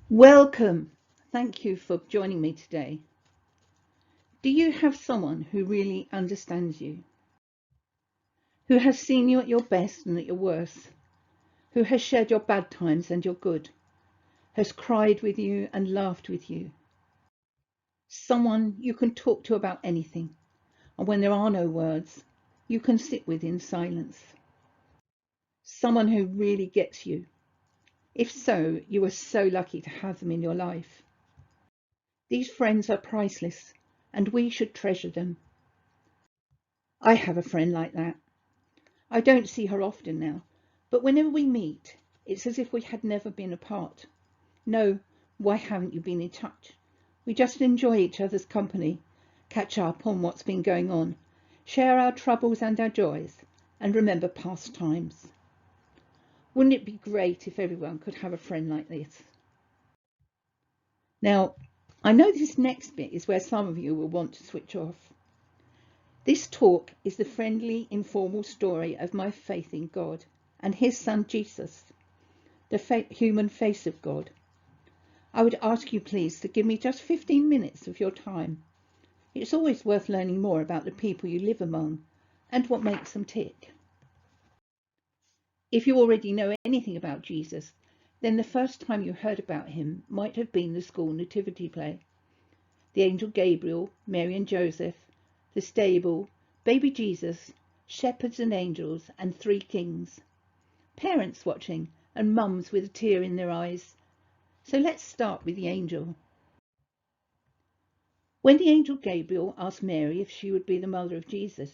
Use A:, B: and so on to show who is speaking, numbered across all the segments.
A: Welcome. Thank you for joining me today. Do you have someone who really understands you? Who has seen you at your best and at your worst? Who has shared your bad times and your good? Has cried with you and laughed with you? Someone you can talk to about anything, and when there are no words, you can sit with in silence. Someone who really gets you. If so, you are so lucky to have them in your life. These friends are priceless, and we should treasure them. I have a friend like that. I don't see her often now, but whenever we meet, it's as if we had never been apart. No, why haven't you been in touch? We just enjoy each other's company, catch up on what's been going on, share our troubles and our joys, and remember past times. Wouldn't it be great if everyone could have a friend like this? Now, I know this next bit is where some of you will want to switch off. This talk is the friendly, informal story of my faith in God and his son Jesus, the human face of God. I would ask you please to give me just 15 minutes of your time. It's always worth learning more about the people you live among and what makes them tick. If you already know anything about Jesus, then the first time you heard about him might have been the school nativity play. The angel Gabriel, Mary and Joseph, the stable, baby Jesus, shepherds and angels, and three kings. Parents watching, and mums with a tear in their eyes. So let's start with the angel. When the angel Gabriel asked Mary if she would be the mother of Jesus,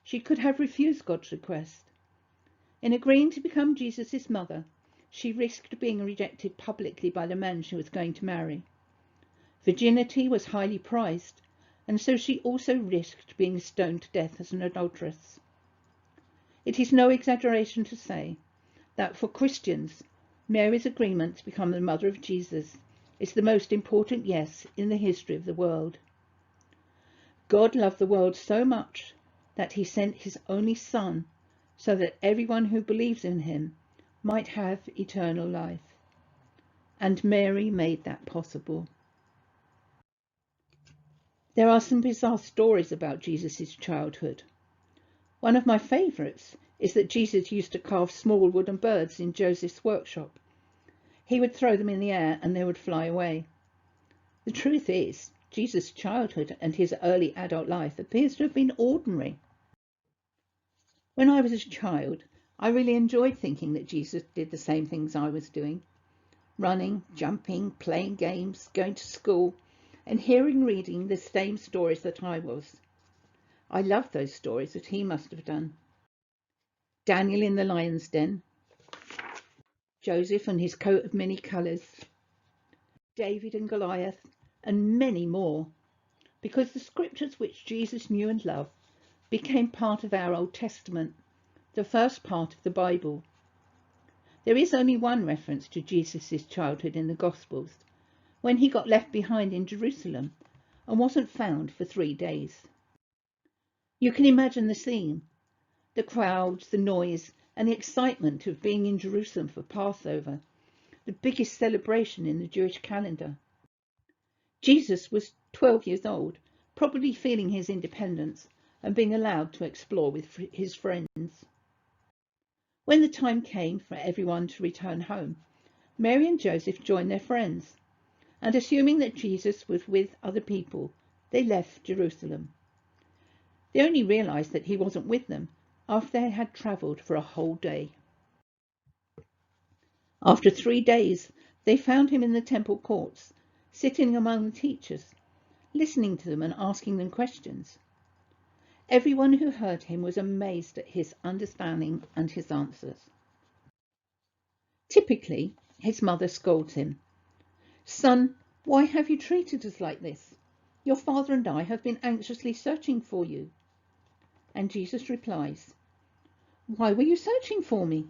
A: she could have refused God's request. In agreeing to become Jesus' mother, she risked being rejected publicly by the man she was going to marry. Virginity was highly prized, and so she also risked being stoned to death as an adulteress. It is no exaggeration to say that for Christians, Mary's agreement to become the mother of Jesus is the most important yes in the history of the world. God loved the world so much that he sent his only Son so that everyone who believes in him might have eternal life. And Mary made that possible. There are some bizarre stories about Jesus' childhood. One of my favourites is that Jesus used to carve small wooden birds in Joseph's workshop. He would throw them in the air and they would fly away. The truth is, Jesus' childhood and his early adult life appears to have been ordinary. When I was a child, I really enjoyed thinking that Jesus did the same things I was doing. Running, jumping, playing games, going to school, and reading the same stories that I was. I loved those stories that he must have done. Daniel in the lion's den, Joseph and his coat of many colours, David and Goliath, and many more, because the scriptures which Jesus knew and loved became part of our Old Testament, the first part of the Bible. There is only one reference to Jesus' childhood in the Gospels, when he got left behind in Jerusalem and wasn't found for 3 days. You can imagine the scene, the crowds, the noise, and the excitement of being in Jerusalem for Passover, the biggest celebration in the Jewish calendar. Jesus was 12 years old, probably feeling his independence and being allowed to explore with his friends. When the time came for everyone to return home, Mary and Joseph joined their friends, and assuming that Jesus was with other people, they left Jerusalem. They only realized that he wasn't with them after they had travelled for a whole day. After 3 days, they found him in the temple courts, sitting among the teachers, listening to them and asking them questions. Everyone who heard him was amazed at his understanding and his answers. Typically, his mother scolds him. "Son, why have you treated us like this? Your father and I have been anxiously searching for you." And Jesus replies, "Why were you searching for me?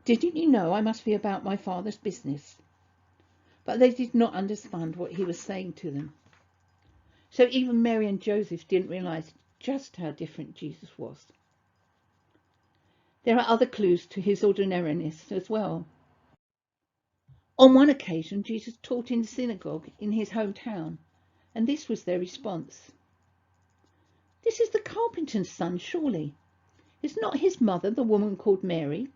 A: Didn't you know I must be about my Father's business?" But they did not understand what he was saying to them. So even Mary and Joseph didn't realize just how different Jesus was. There are other clues to his ordinariness as well. On one occasion, Jesus taught in the synagogue in his hometown, and this was their response. "This is the carpenter's son, surely. Is not his mother the woman called Mary?"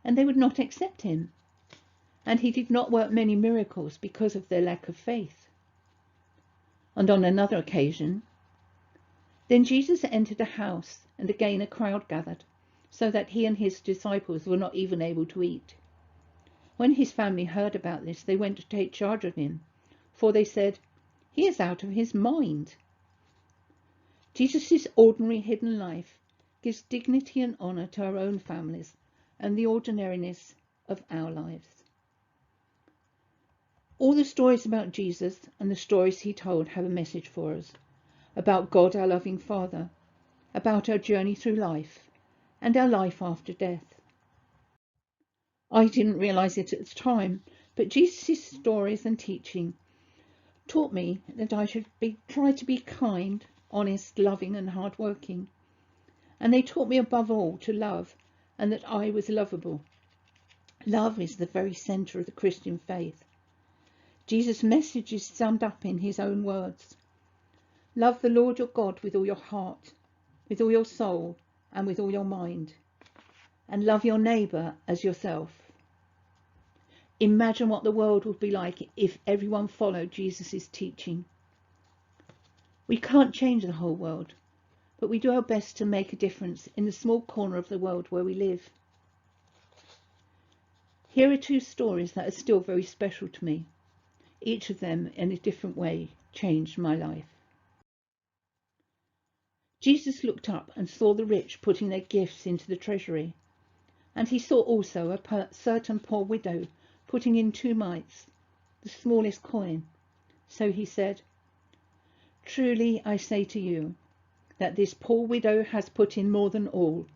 A: And they would not accept him. And he did not work many miracles because of their lack of faith. And on another occasion, then Jesus entered a house, and again a crowd gathered, so that he and his disciples were not even able to eat. When his family heard about this, they went to take charge of him, for they said, "He is out of his mind." Jesus' ordinary hidden life gives dignity and honour to our own families and the ordinariness of our lives. All the stories about Jesus and the stories he told have a message for us, about God, our loving Father, about our journey through life, and our life after death. I didn't realise it at the time, but Jesus' stories and teaching taught me that I should try to be kind, honest, loving and hard-working. And they taught me above all to love, and that I was lovable. Love is the very centre of the Christian faith. Jesus' message is summed up in his own words. Love the Lord your God with all your heart, with all your soul, and with all your mind. And love your neighbour as yourself. Imagine what the world would be like if everyone followed Jesus' teaching. We can't change the whole world, but we do our best to make a difference in the small corner of the world where we live. Here are two stories that are still very special to me. Each of them, in a different way, changed my life. Jesus looked up and saw the rich putting their gifts into the treasury, and he saw also a certain poor widow putting in 2 mites, the smallest coin. So he said, "Truly I say to you, that this poor widow has put in more than all.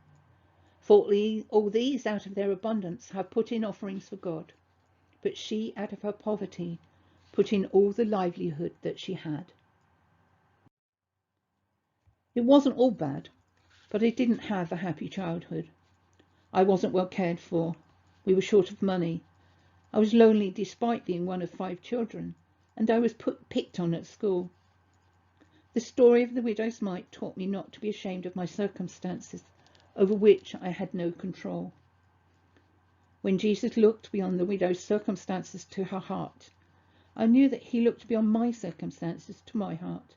A: For all these out of their abundance have put in offerings for God, but she out of her poverty put in all the livelihood that she had." It wasn't all bad, but I didn't have a happy childhood. I wasn't well cared for. We were short of money. I was lonely despite being one of 5 children, and I was picked on at school. The story of the widow's mite taught me not to be ashamed of my circumstances, over which I had no control. When Jesus looked beyond the widow's circumstances to her heart, I knew that he looked beyond my circumstances to my heart,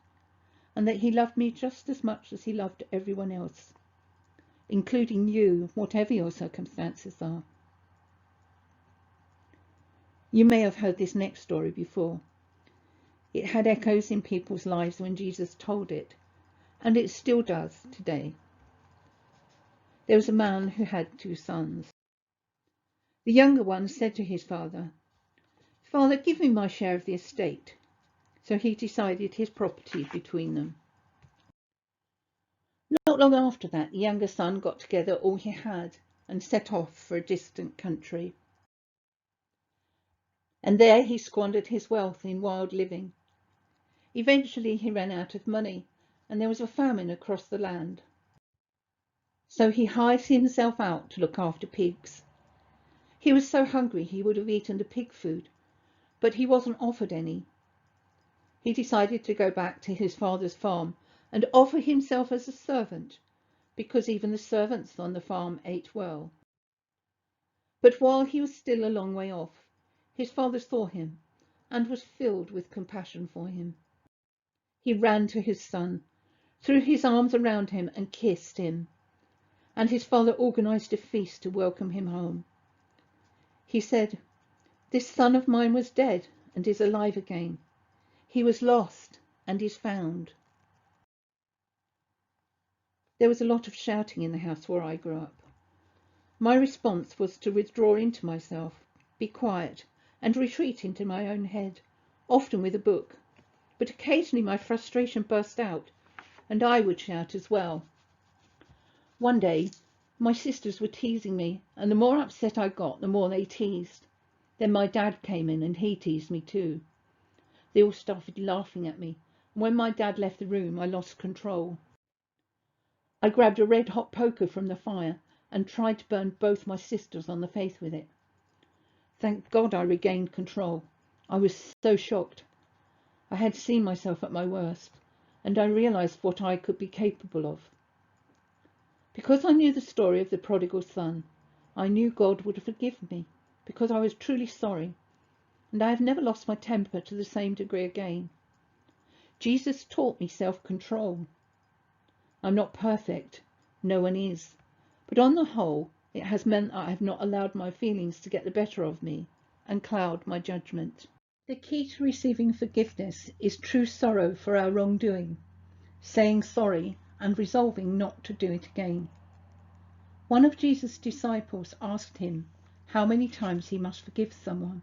A: and that he loved me just as much as he loved everyone else, including you, whatever your circumstances are. You may have heard this next story before. It had echoes in people's lives when Jesus told it, and it still does today. There was a man who had 2 sons. The younger one said to his father, "Father, give me my share of the estate." So he decided his property between them. Not long after that, the younger son got together all he had and set off for a distant country. And there he squandered his wealth in wild living. Eventually he ran out of money, and there was a famine across the land. So he hired himself out to look after pigs. He was so hungry he would have eaten the pig food, but he wasn't offered any. He decided to go back to his father's farm and offer himself as a servant, because even the servants on the farm ate well. But while he was still a long way off, his father saw him and was filled with compassion for him. He ran to his son, threw his arms around him and kissed him, and his father organised a feast to welcome him home. He said, "This son of mine was dead and is alive again. He was lost and is found." There was a lot of shouting in the house where I grew up. My response was to withdraw into myself, be quiet, and retreat into my own head, often with a book. But occasionally my frustration burst out, and I would shout as well. One day, my sisters were teasing me, and the more upset I got, the more they teased. Then my dad came in, and he teased me too. They all started laughing at me, and when my dad left the room, I lost control. I grabbed a red-hot poker from the fire and tried to burn both my sisters on the face with it. Thank God I regained control. I was so shocked. I had seen myself at my worst, and I realized what I could be capable of. Because I knew the story of the prodigal son, I knew God would forgive me, because I was truly sorry, and I have never lost my temper to the same degree again. Jesus taught me self-control. I'm not perfect, no one is, but on the whole, it has meant I have not allowed my feelings to get the better of me and cloud my judgment. The key to receiving forgiveness is true sorrow for our wrongdoing, saying sorry and resolving not to do it again. One of Jesus' disciples asked him how many times he must forgive someone.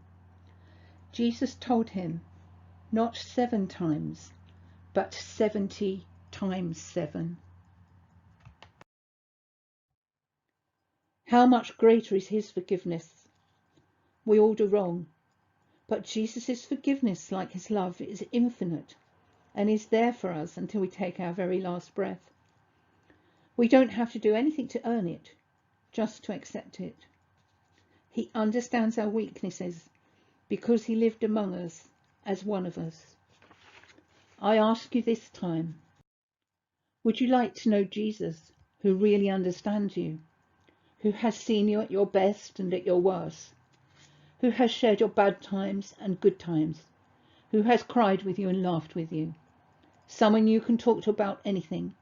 A: Jesus told him, not 7 times, but 70 times 7. How much greater is his forgiveness? We all do wrong, but Jesus' forgiveness, like his love, is infinite and is there for us until we take our very last breath. We don't have to do anything to earn it, just to accept it. He understands our weaknesses because he lived among us as one of us. I ask you this time, would you like to know Jesus, who really understands you, who has seen you at your best and at your worst, who has shared your bad times and good times, who has cried with you and laughed with you, someone you can talk to about anything,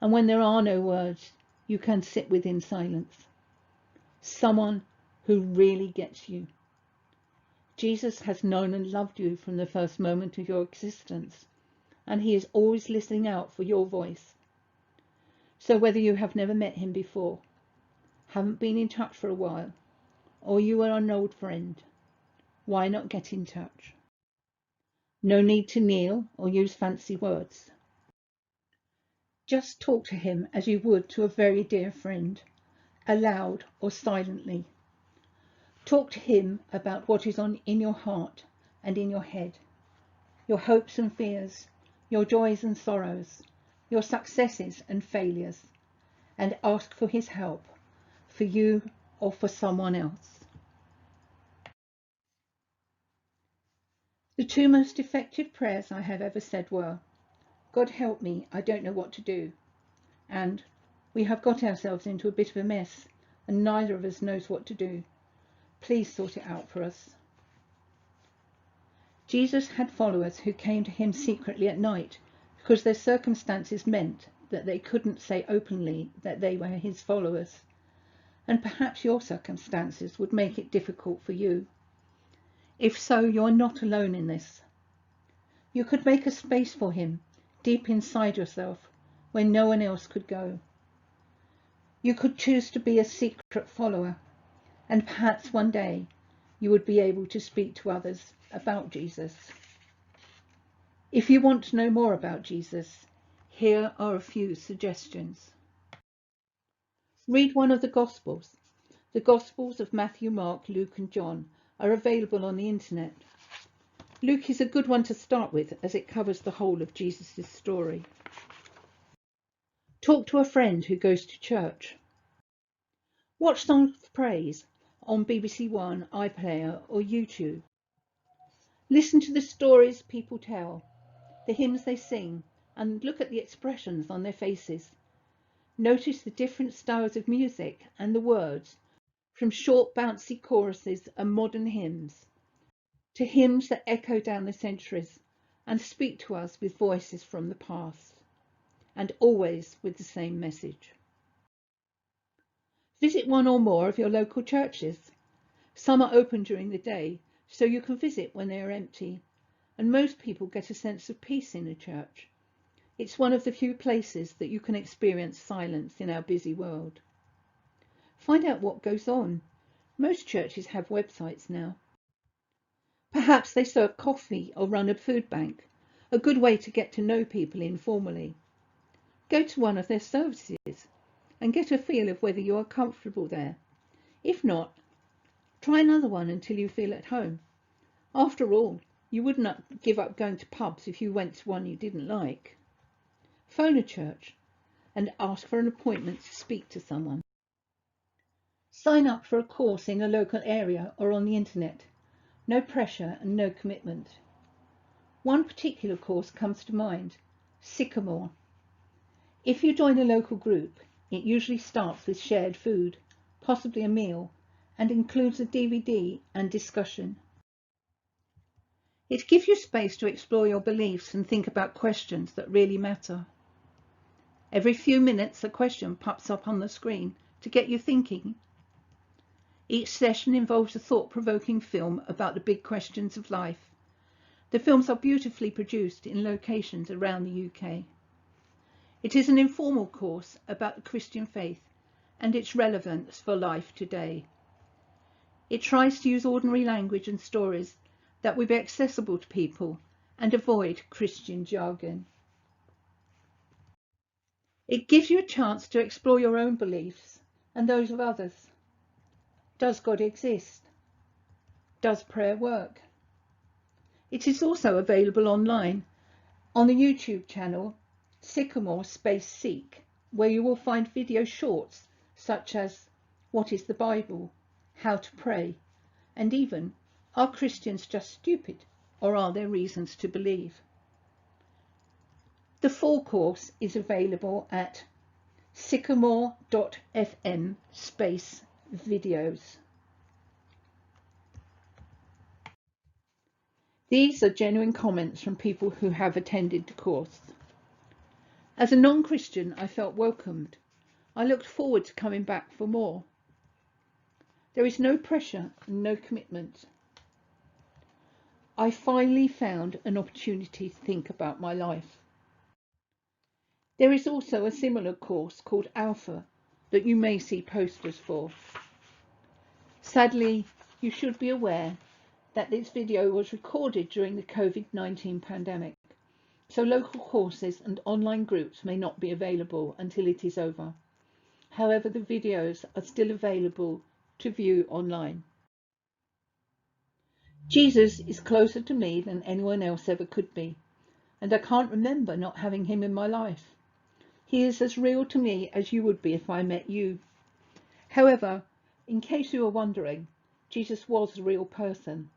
A: and when there are no words, you can sit with in silence, someone who really gets you. Jesus has known and loved you from the first moment of your existence, and he is always listening out for your voice. So whether you have never met him before, haven't been in touch for a while, or you are an old friend, why not get in touch? No need to kneel or use fancy words. Just talk to him as you would to a very dear friend, aloud or silently. Talk to him about what is in your heart and in your head, your hopes and fears, your joys and sorrows, your successes and failures, and ask for his help, for you or for someone else. The 2 most effective prayers I have ever said were, God help me, I don't know what to do, and we have got ourselves into a bit of a mess and neither of us knows what to do. Please sort it out for us. Jesus had followers who came to him secretly at night because their circumstances meant that they couldn't say openly that they were his followers, and perhaps your circumstances would make it difficult for you. If so, you are not alone in this. You could make a space for him deep inside yourself where no one else could go. You could choose to be a secret follower, and perhaps one day you would be able to speak to others about Jesus. If you want to know more about Jesus, here are a few suggestions. Read one of the Gospels. The Gospels of Matthew, Mark, Luke and John are available on the internet. Luke is a good one to start with as it covers the whole of Jesus' story. Talk to a friend who goes to church. Watch Songs of Praise on BBC One, iPlayer or YouTube. Listen to the stories people tell, the hymns they sing, and look at the expressions on their faces. Notice the different styles of music and the words, from short bouncy choruses and modern hymns, to hymns that echo down the centuries and speak to us with voices from the past, and always with the same message. Visit one or more of your local churches. Some are open during the day, so you can visit when they are empty, and most people get a sense of peace in a church. It's one of the few places that you can experience silence in our busy world. Find out what goes on. Most churches have websites now. Perhaps they serve coffee or run a food bank, a good way to get to know people informally. Go to one of their services and get a feel of whether you are comfortable there. If not, try another one until you feel at home. After all, you would not give up going to pubs if you went to one you didn't like. Phone a church and ask for an appointment to speak to someone. Sign up for a course in a local area or on the internet. No pressure and no commitment. One particular course comes to mind, Sycamore. If you join a local group, it usually starts with shared food, possibly a meal, and includes a DVD and discussion. It gives you space to explore your beliefs and think about questions that really matter. Every few minutes, a question pops up on the screen to get you thinking. Each session involves a thought-provoking film about the big questions of life. The films are beautifully produced in locations around the UK. It is an informal course about the Christian faith and its relevance for life today. It tries to use ordinary language and stories that will be accessible to people and avoid Christian jargon. It gives you a chance to explore your own beliefs and those of others. Does God exist? Does prayer work? It is also available online on the YouTube channel Sycamore Seek, where you will find video shorts such as What is the Bible? How to pray, and even Are Christians just stupid, or are there reasons to believe? The full course is available at sycamore.fm/videos. These are genuine comments from people who have attended the course. As a non-Christian, I felt welcomed. I looked forward to coming back for more. There is no pressure and no commitment. I finally found an opportunity to think about my life. There is also a similar course called Alpha that you may see posters for. Sadly, you should be aware that this video was recorded during the COVID-19 pandemic, so local courses and online groups may not be available until it is over. However, the videos are still available to view online. Jesus is closer to me than anyone else ever could be, and I can't remember not having him in my life. He is as real to me as you would be if I met you. However, in case you are wondering, Jesus was a real person.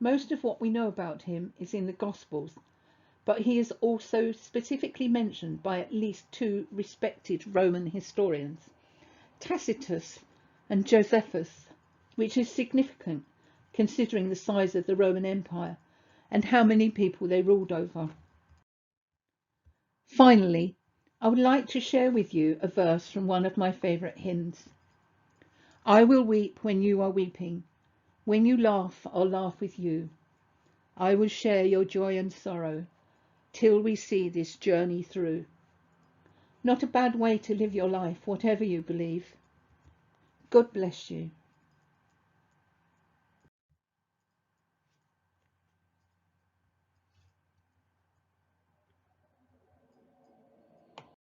A: Most of what we know about him is in the Gospels, but he is also specifically mentioned by at least two respected Roman historians, Tacitus and Josephus, which is significant considering the size of the Roman Empire and how many people they ruled over. Finally, I would like to share with you a verse from one of my favourite hymns. I will weep when you are weeping. When you laugh, I'll laugh with you. I will share your joy and sorrow till we see this journey through. Not a bad way to live your life, whatever you believe. God bless you.